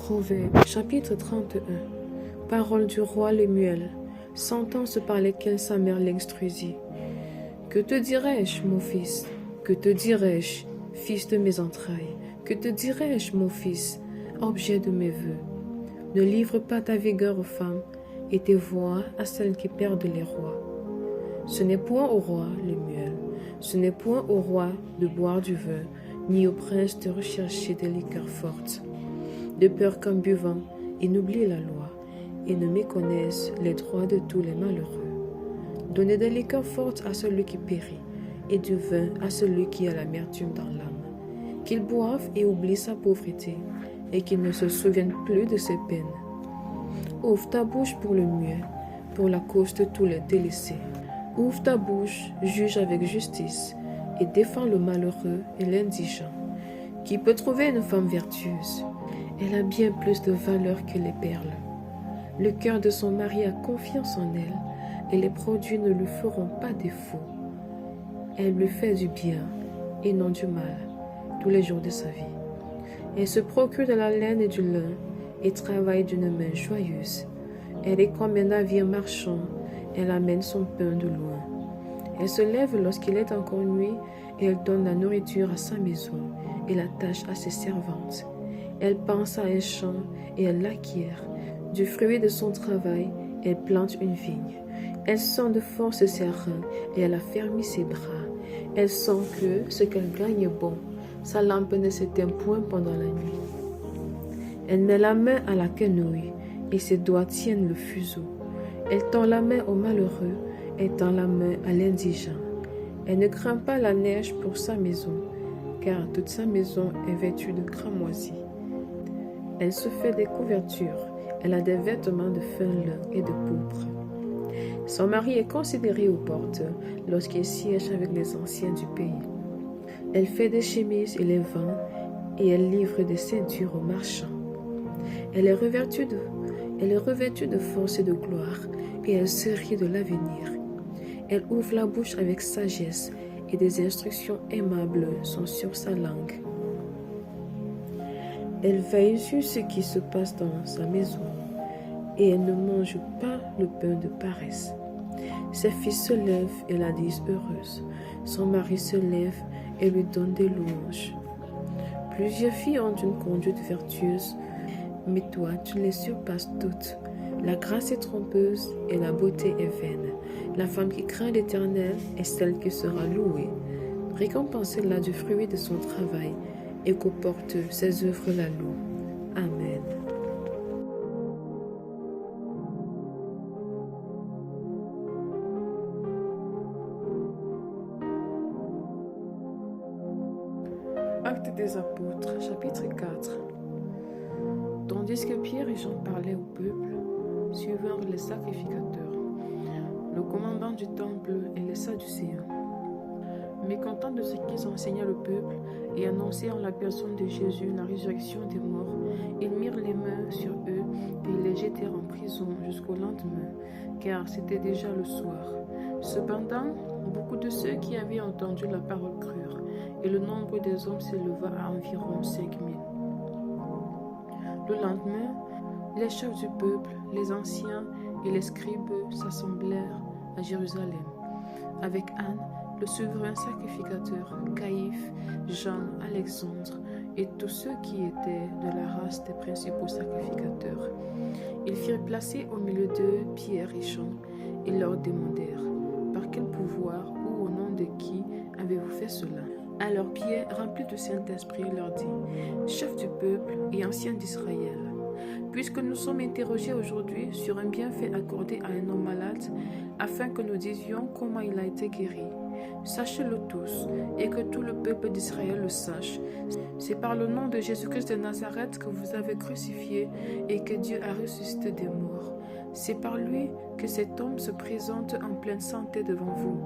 Proverbe, chapitre 31. Parole du roi Lemuel, sentences par lesquelles sa mère l'instruisit. Que te dirai-je, mon fils? Que te dirai-je, fils de mes entrailles? Que te dirai-je, mon fils, objet de mes vœux? Ne livre pas ta vigueur aux femmes et tes voix à celles qui perdent les rois. Ce n'est point au roi, Lemuel, ce n'est point au roi de boire du vin, ni au prince de rechercher des liqueurs fortes, de peur qu'en buvant, ils n'oublient la loi et ne méconnaissent les droits de tous les malheureux. Donnez des liqueurs fortes à celui qui périt et du vin à celui qui a l'amertume dans l'âme, qu'il boive et oublie sa pauvreté et qu'il ne se souvienne plus de ses peines. Ouvre ta bouche pour le mieux, pour la cause de tous les délaissés. Ouvre ta bouche, juge avec justice et défends le malheureux et l'indigent. Qui peut trouver une femme vertueuse? Elle a bien plus de valeur que les perles. Le cœur de son mari a confiance en elle et les produits ne lui feront pas défaut. Elle lui fait du bien et non du mal tous les jours de sa vie. Elle se procure de la laine et du lin et travaille d'une main joyeuse. Elle est comme un navire marchand, elle amène son pain de loin. Elle se lève lorsqu'il est encore nuit et elle donne la nourriture à sa maison et la tâche à ses servantes. Elle pense à un champ et elle l'acquiert. Du fruit de son travail, elle plante une vigne. Elle sent de force ses reins et elle affermit ses bras. Elle sent que ce qu'elle gagne est bon. Sa lampe ne s'éteint point pendant la nuit. Elle met la main à la quenouille et ses doigts tiennent le fuseau. Elle tend la main au malheureux et tend la main à l'indigent. Elle ne craint pas la neige pour sa maison, car toute sa maison est vêtue de cramoisis. Elle se fait des couvertures, elle a des vêtements de fin lin et de pourpre. Son mari est considéré aux portes lorsqu'il siège avec les anciens du pays. Elle fait des chemises et les vend, et elle livre des ceintures aux marchands. Elle est revêtue de force et de gloire, et elle se rit de l'avenir. Elle ouvre la bouche avec sagesse, et des instructions aimables sont sur sa langue. Elle veille sur ce qui se passe dans sa maison, et elle ne mange pas le pain de paresse. Ses fils se lèvent et la disent heureuse. Son mari se lève et lui donne des louanges. Plusieurs filles ont une conduite vertueuse, mais toi, tu les surpasses toutes. La grâce est trompeuse et la beauté est vaine. La femme qui craint l'Éternel est celle qui sera louée. Récompensez-la du fruit de son travail et qu'aux portes ses œuvres la louent. Amen. Actes des apôtres, chapitre 4. Tandis que Pierre et Jean parlaient au peuple, suivant les sacrificateurs, le commandant du temple et les Sadducéens, mécontents de ce qu'ils enseignaient le peuple et annonçaient en la personne de Jésus la résurrection des morts, ils mirent les mains sur eux et les jetèrent en prison jusqu'au lendemain, car c'était déjà le soir. Cependant, beaucoup de ceux qui avaient entendu la parole crurent, et le nombre des hommes s'éleva à environ 5000. Le lendemain, les chefs du peuple, les anciens et les scribes s'assemblèrent à Jérusalem, avec Anne, le souverain sacrificateur, Caïphe, Jean, Alexandre et tous ceux qui étaient de la race des principaux sacrificateurs. Ils firent placer au milieu d'eux Pierre et Jean et leur demandèrent: par quel pouvoir ou au nom de qui avez-vous fait cela? Alors Pierre, rempli du Saint-Esprit, leur dit: chef du peuple et ancien d'Israël, puisque nous sommes interrogés aujourd'hui sur un bienfait accordé à un homme malade, afin que nous disions comment il a été guéri, sachez-le tous, et que tout le peuple d'Israël le sache. C'est par le nom de Jésus-Christ de Nazareth que vous avez crucifié et que Dieu a ressuscité des morts. C'est par lui que cet homme se présente en pleine santé devant vous.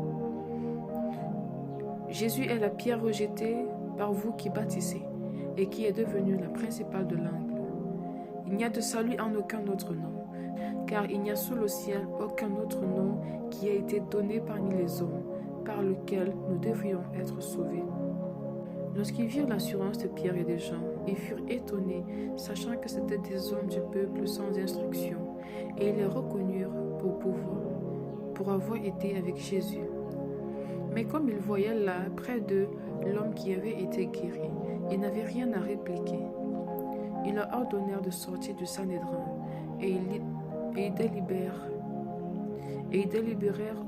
Jésus est la pierre rejetée par vous qui bâtissez et qui est devenue la principale de l'angle. Il n'y a de salut en aucun autre nom, car il n'y a sous le ciel aucun autre nom qui a été donné parmi les hommes, par lequel nous devrions être sauvés. Lorsqu'ils virent l'assurance de Pierre et de Jean, ils furent étonnés, sachant que c'étaient des hommes du peuple sans instruction, et ils les reconnurent pour avoir été avec Jésus. Mais comme ils voyaient là, près d'eux, l'homme qui avait été guéri, ils n'avaient rien à répliquer. Ils leur ordonnèrent de sortir du Sanhédrin, et ils délibérèrent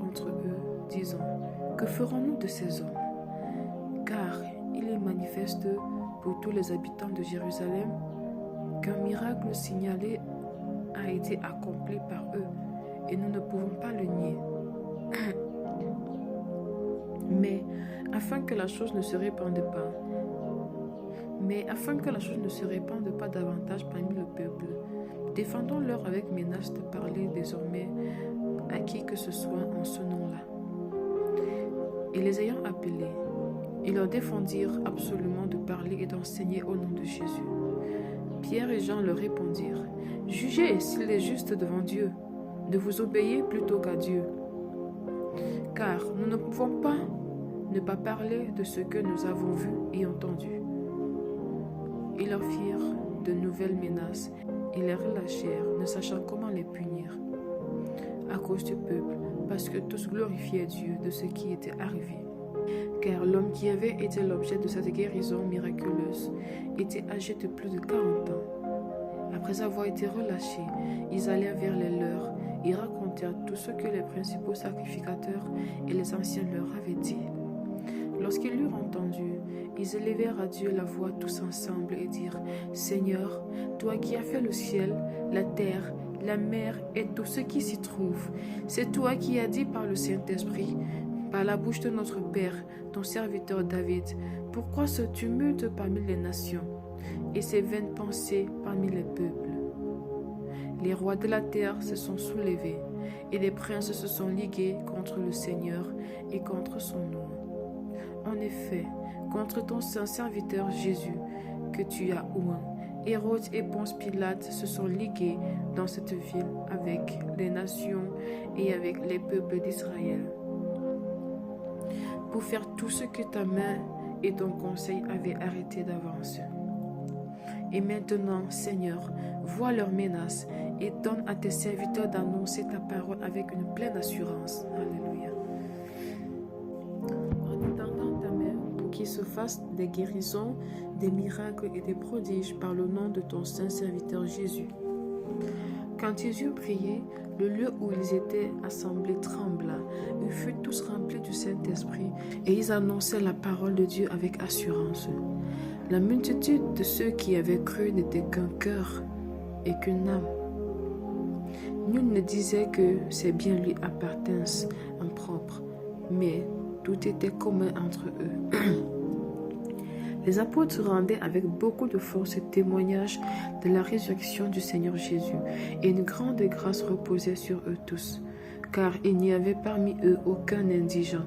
entre eux, disant, « Que ferons-nous de ces hommes? Car il est manifeste pour tous les habitants de Jérusalem qu'un miracle signalé a été accompli par eux, et nous ne pouvons pas le nier. Mais afin que la chose ne se répande pas davantage parmi le peuple, défendons-leur avec menace de parler désormais à qui que ce soit en ce nom-là. » Et les ayant appelés, ils leur défendirent absolument de parler et d'enseigner au nom de Jésus. Pierre et Jean leur répondirent, « Jugez s'il est juste devant Dieu, de vous obéir plutôt qu'à Dieu. Car nous ne pouvons pas ne pas parler de ce que nous avons vu et entendu. » Ils leur firent de nouvelles menaces et les relâchèrent, ne sachant comment les punir à cause du peuple, parce que tous glorifiaient Dieu de ce qui était arrivé. Car l'homme qui avait été l'objet de cette guérison miraculeuse était âgé de plus de 40 ans. Après avoir été relâchés, ils allèrent vers les leurs et racontèrent tout ce que les principaux sacrificateurs et les anciens leur avaient dit. Lorsqu'ils l'eurent entendu, ils élevèrent à Dieu la voix tous ensemble et dirent, « Seigneur, toi qui as fait le ciel, la terre, la mer et tout ce qui s'y trouve, c'est toi qui as dit par le Saint-Esprit, par la bouche de notre Père, ton serviteur David, pourquoi ce tumulte parmi les nations et ces vaines pensées parmi les peuples? Les rois de la terre se sont soulevés et les princes se sont ligués contre le Seigneur et contre son nom. En effet, contre ton saint serviteur Jésus, que tu as oint, Hérode et Ponce Pilate se sont ligués dans cette ville avec les nations et avec les peuples d'Israël, pour faire tout ce que ta main et ton conseil avaient arrêté d'avance. Et maintenant, Seigneur, vois leurs menaces et donne à tes serviteurs d'annoncer ta parole avec une pleine assurance. Alléluia. En étendant ta main pour qu'il se fasse des guérisons, des miracles et des prodiges par le nom de ton saint serviteur Jésus. Quand ils eurent prié, le lieu où ils étaient assemblés trembla. Ils furent tous remplis du Saint-Esprit et ils annonçaient la parole de Dieu avec assurance. La multitude de ceux qui avaient cru n'était qu'un cœur et qu'une âme. Nul ne disait que ses biens lui appartinssent en propre, mais tout était commun entre eux. Les apôtres rendaient avec beaucoup de force témoignage de la résurrection du Seigneur Jésus, et une grande grâce reposait sur eux tous, car il n'y avait parmi eux aucun indigent.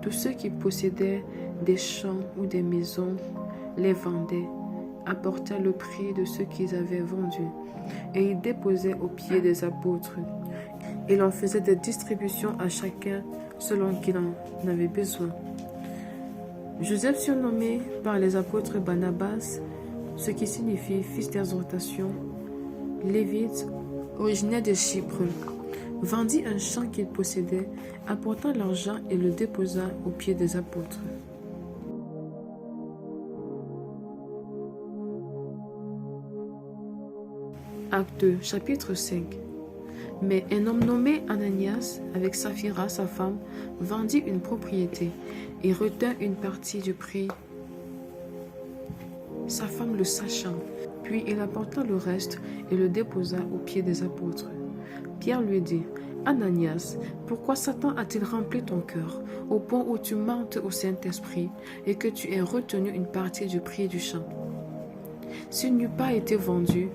Tous ceux qui possédaient des champs ou des maisons les vendaient, apportaient le prix de ce qu'ils avaient vendu, et ils déposaient aux pieds des apôtres. Il en faisait des distributions à chacun selon qu'il en avait besoin. Joseph, surnommé par les apôtres Barnabas, ce qui signifie fils d'exhortation, Lévite, originaire de Chypre, vendit un champ qu'il possédait, apporta l'argent et le déposa aux pieds des apôtres. Acte 2, chapitre 5. Mais un homme nommé Ananias, avec Saphira, sa femme, vendit une propriété et retint une partie du prix, sa femme le sachant. Puis il apporta le reste et le déposa aux pieds des apôtres. Pierre lui dit, « Ananias, pourquoi Satan a-t-il rempli ton cœur, au point où tu mentes au Saint-Esprit et que tu aies retenu une partie du prix du champ? S'il n'eût pas été vendu,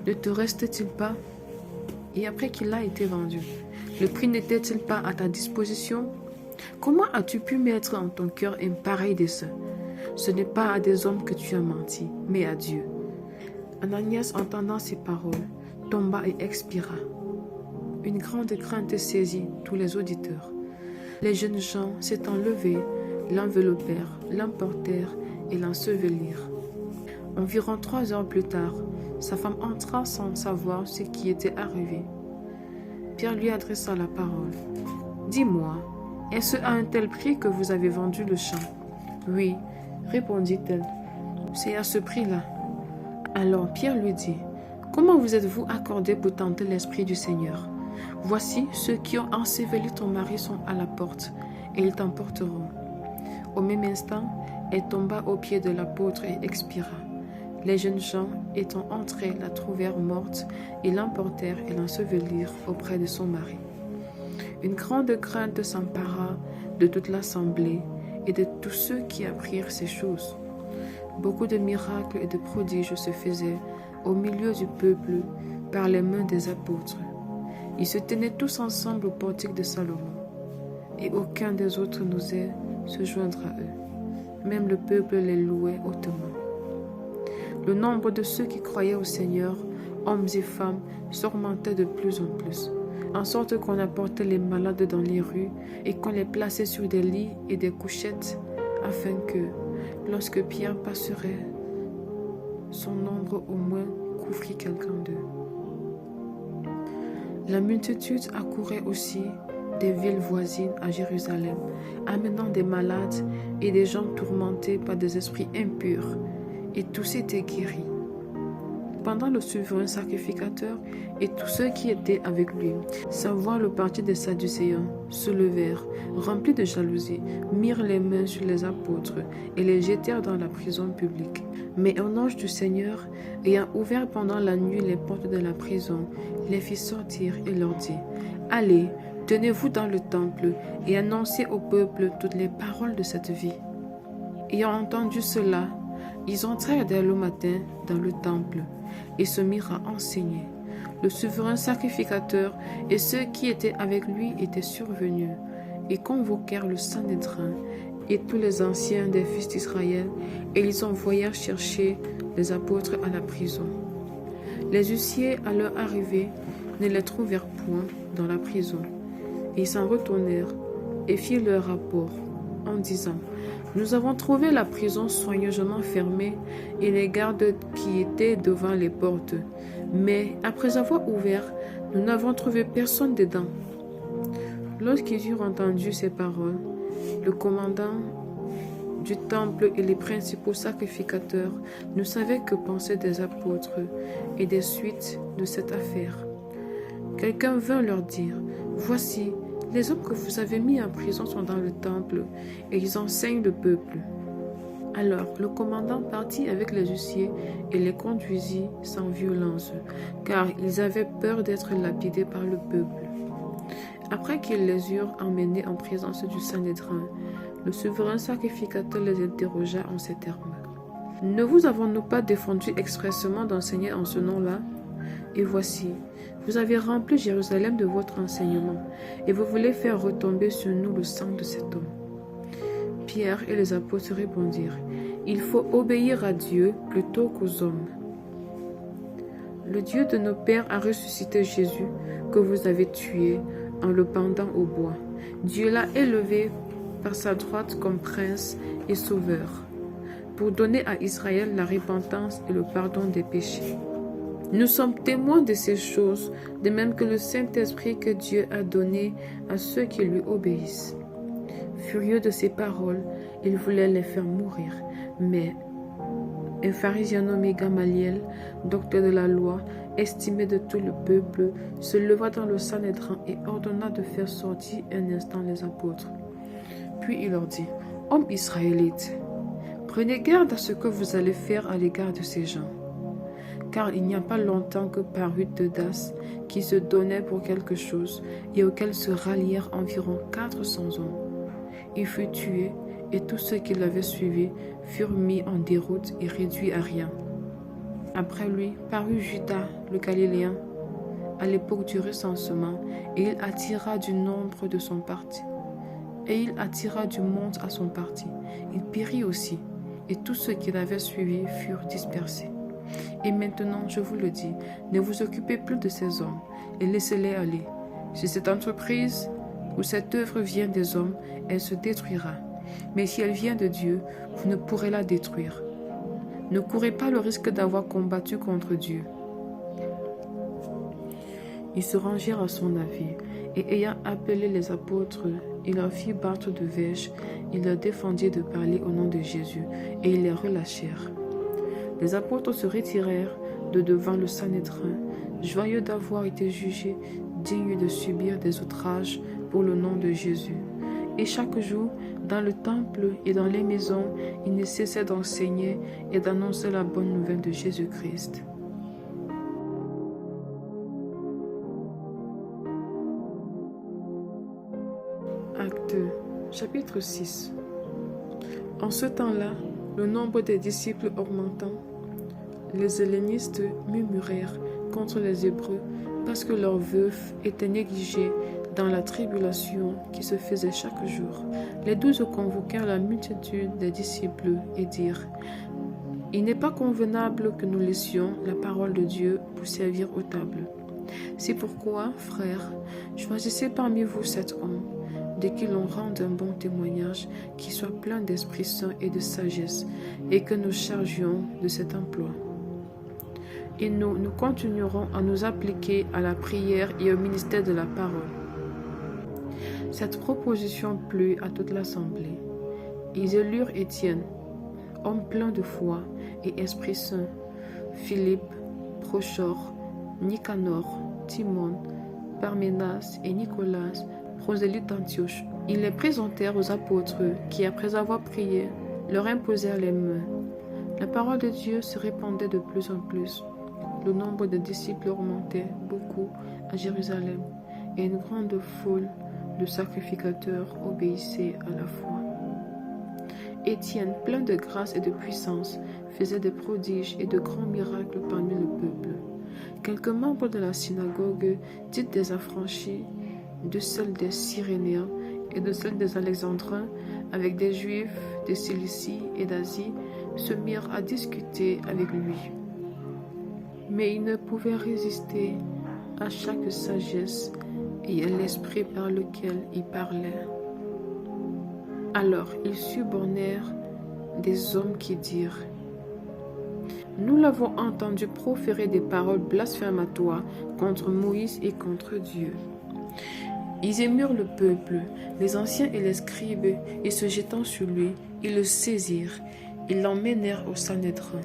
ne te reste-t-il pas? Et après qu'il a été vendu, le prix n'était-il pas à ta disposition? Comment as-tu pu mettre en ton cœur un pareil dessein? Ce n'est pas à des hommes que tu as menti, mais à Dieu. » Ananias, entendant ces paroles, tomba et expira. Une grande crainte saisit tous les auditeurs. Les jeunes gens s'étant levés, l'enveloppèrent, l'emportèrent et l'ensevelirent. Environ 3 heures plus tard, sa femme entra sans savoir ce qui était arrivé. Pierre lui adressa la parole. « Dis-moi, est-ce à un tel prix que vous avez vendu le champ ?»« Oui, répondit-elle. C'est à ce prix-là. » Alors Pierre lui dit, « Comment vous êtes-vous accordé pour tenter l'Esprit du Seigneur? Voici, ceux qui ont enseveli ton mari sont à la porte, et ils t'emporteront. » Au même instant, elle tomba aux pieds de l'apôtre et expira. Les jeunes gens, étant entrés, la trouvèrent morte et l'emportèrent et l'ensevelirent auprès de son mari. Une grande crainte s'empara de toute l'assemblée et de tous ceux qui apprirent ces choses. Beaucoup de miracles et de prodiges se faisaient au milieu du peuple par les mains des apôtres. Ils se tenaient tous ensemble au portique de Salomon, et aucun des autres n'osait se joindre à eux. Même le peuple les louait hautement. Le nombre de ceux qui croyaient au Seigneur, hommes et femmes, s'augmentait de plus en plus, en sorte qu'on apportait les malades dans les rues et qu'on les plaçait sur des lits et des couchettes, afin que, lorsque Pierre passerait, son ombre au moins couvrit quelqu'un d'eux. La multitude accourait aussi des villes voisines à Jérusalem, amenant des malades et des gens tourmentés par des esprits impurs, et tous étaient guéris. Pendant le souverain sacrificateur et tous ceux qui étaient avec lui, savoir le parti des Sadducéens, se levèrent, remplis de jalousie, mirent les mains sur les apôtres et les jetèrent dans la prison publique. Mais un ange du Seigneur, ayant ouvert pendant la nuit les portes de la prison, les fit sortir et leur dit, « Allez, tenez-vous dans le temple et annoncez au peuple toutes les paroles de cette vie. » Ayant entendu cela, ils entrèrent dès le matin dans le temple et se mirent à enseigner. Le souverain sacrificateur et ceux qui étaient avec lui étaient survenus et convoquèrent le Sanhédrin et tous les anciens des fils d'Israël, et ils envoyèrent chercher les apôtres à la prison. Les huissiers, à leur arrivée, ne les trouvèrent point dans la prison. Ils s'en retournèrent et firent leur rapport en disant, « Nous avons trouvé la prison soigneusement fermée et les gardes qui étaient devant les portes. Mais après avoir ouvert, nous n'avons trouvé personne dedans. » Lorsqu'ils eurent entendu ces paroles, le commandant du temple et les principaux sacrificateurs ne savaient que penser des apôtres et des suites de cette affaire. Quelqu'un vint leur dire, « Voici, les hommes que vous avez mis en prison sont dans le temple et ils enseignent le peuple. » Alors le commandant partit avec les huissiers et les conduisit sans violence, car ils avaient peur d'être lapidés par le peuple. Après qu'ils les eurent emmenés en présence du Sanhédrin, le souverain sacrificateur les interrogea en ces termes. « Ne vous avons-nous pas défendu expressément d'enseigner en ce nom-là? Et voici, vous avez rempli Jérusalem de votre enseignement, et vous voulez faire retomber sur nous le sang de cet homme. » Pierre et les apôtres répondirent, « Il faut obéir à Dieu plutôt qu'aux hommes. Le Dieu de nos pères a ressuscité Jésus, que vous avez tué en le pendant au bois. Dieu l'a élevé par sa droite comme prince et sauveur, pour donner à Israël la repentance et le pardon des péchés. Nous sommes témoins de ces choses, de même que le Saint-Esprit que Dieu a donné à ceux qui lui obéissent. » Furieux de ces paroles, il voulait les faire mourir. Mais un pharisien nommé Gamaliel, docteur de la loi, estimé de tout le peuple, se leva dans le Sanhédrin et ordonna de faire sortir un instant les apôtres. Puis il leur dit, « Hommes israélites, prenez garde à ce que vous allez faire à l'égard de ces gens. Car il n'y a pas longtemps que parut Teudas, qui se donnait pour quelque chose, et auquel se rallièrent environ 400 hommes. Il fut tué, et tous ceux qui l'avaient suivi furent mis en déroute et réduits à rien. Après lui parut Judas le Galiléen, à l'époque du recensement, et il attira du nombre de son parti. Et il attira du monde à son parti. Il périt aussi, et tous ceux qui l'avaient suivi furent dispersés. Et maintenant, je vous le dis, ne vous occupez plus de ces hommes, et laissez-les aller. Si cette entreprise ou cette œuvre vient des hommes, elle se détruira. Mais si elle vient de Dieu, vous ne pourrez la détruire. Ne courez pas le risque d'avoir combattu contre Dieu. » Ils se rangèrent à son avis, et ayant appelé les apôtres, il leur fit battre de verge, il leur défendit de parler au nom de Jésus, et ils les relâchèrent. Les apôtres se retirèrent de devant le Sanhédrin, joyeux d'avoir été jugés dignes de subir des outrages pour le nom de Jésus. Et chaque jour, dans le temple et dans les maisons, ils ne cessaient d'enseigner et d'annoncer la bonne nouvelle de Jésus-Christ. Acte 2, chapitre 6. En ce temps-là, le nombre des disciples augmentant, les hellénistes murmurèrent contre les Hébreux parce que leurs veuves étaient négligées dans la tribulation qui se faisait chaque jour. Les 12 convoquèrent la multitude des disciples et dirent: « Il n'est pas convenable que nous laissions la parole de Dieu pour servir aux tables. C'est pourquoi, frères, choisissez parmi vous 7 hommes, de qui l'on rende un bon témoignage, qui soit plein d'Esprit Saint et de sagesse, et que nous chargions de cet emploi. Et nous continuerons à nous appliquer à la prière et au ministère de la parole. » Cette proposition plut à toute l'assemblée. Ils élurent Étienne, homme plein de foi et Esprit Saint, Philippe, Prochor, Nicanor, Timon, Parménas et Nicolas, prosélyte d'Antioche. Ils les présentèrent aux apôtres qui, après avoir prié, leur imposèrent les mains. La parole de Dieu se répandait de plus en plus. Le nombre de disciples augmentait beaucoup à Jérusalem et une grande foule de sacrificateurs obéissait à la foi. Étienne, plein de grâce et de puissance, faisait des prodiges et de grands miracles parmi le peuple. Quelques membres de la synagogue, dites des affranchis, de celle des Cyrénéens et de celle des Alexandrins, avec des Juifs de Cilicie et d'Asie, se mirent à discuter avec lui. Mais il ne pouvait résister à chaque sagesse et à l'esprit par lequel il parlait. Alors ils subornèrent des hommes qui dirent: « Nous l'avons entendu proférer des paroles blasphématoires contre Moïse et contre Dieu. » Ils émurent le peuple, les anciens et les scribes, et se jetant sur lui, ils le saisirent, ils l'emmenèrent au Sanhédrin.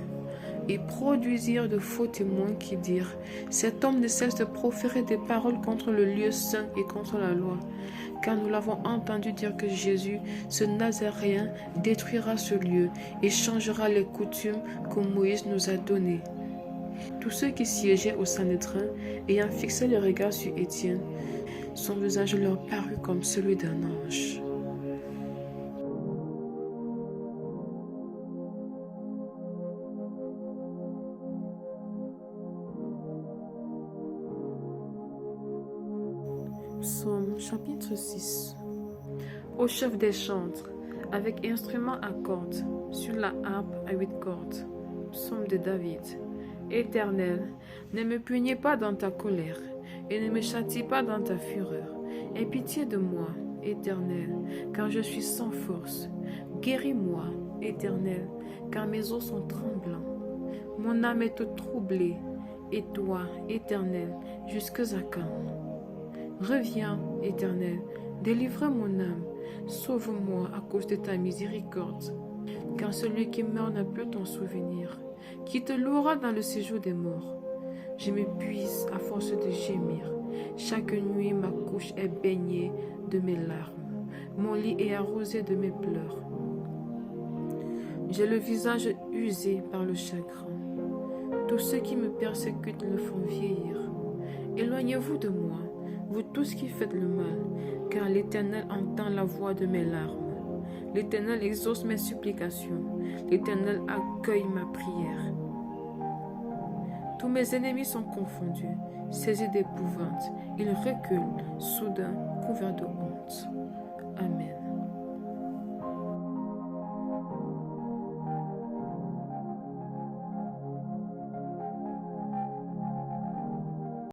Ils produisirent de faux témoins qui dirent: « Cet homme ne cesse de proférer des paroles contre le lieu saint et contre la loi. Car nous l'avons entendu dire que Jésus, ce Nazaréen, détruira ce lieu et changera les coutumes que Moïse nous a données. » Tous ceux qui siégeaient au Sanhédrin, ayant fixé le regard sur Étienne, son visage leur parut comme celui d'un ange. Psaume chapitre 6. Au chef des chantres, avec instruments à cordes, sur la harpe à 8 cordes. Psaume de David. Éternel, ne me punis pas dans ta colère, et ne me châtie pas dans ta fureur. Aie pitié de moi, Éternel, car je suis sans force. Guéris-moi, Éternel, car mes os sont tremblants. Mon âme est troublée, et toi, Éternel, jusqu'à quand? Reviens, Éternel, délivre mon âme, sauve-moi à cause de ta miséricorde. Car celui qui meurt n'a plus ton souvenir, qui te louera dans le séjour des morts. Je m'épuise à force de gémir. Chaque nuit, ma couche est baignée de mes larmes. Mon lit est arrosé de mes pleurs. J'ai le visage usé par le chagrin. Tous ceux qui me persécutent me font vieillir. Éloignez-vous de moi, vous tous qui faites le mal, car l'Éternel entend la voix de mes larmes. L'Éternel exauce mes supplications. L'Éternel accueille ma prière. Tous mes ennemis sont confondus, saisis d'épouvante. Ils reculent, soudain, couverts de honte.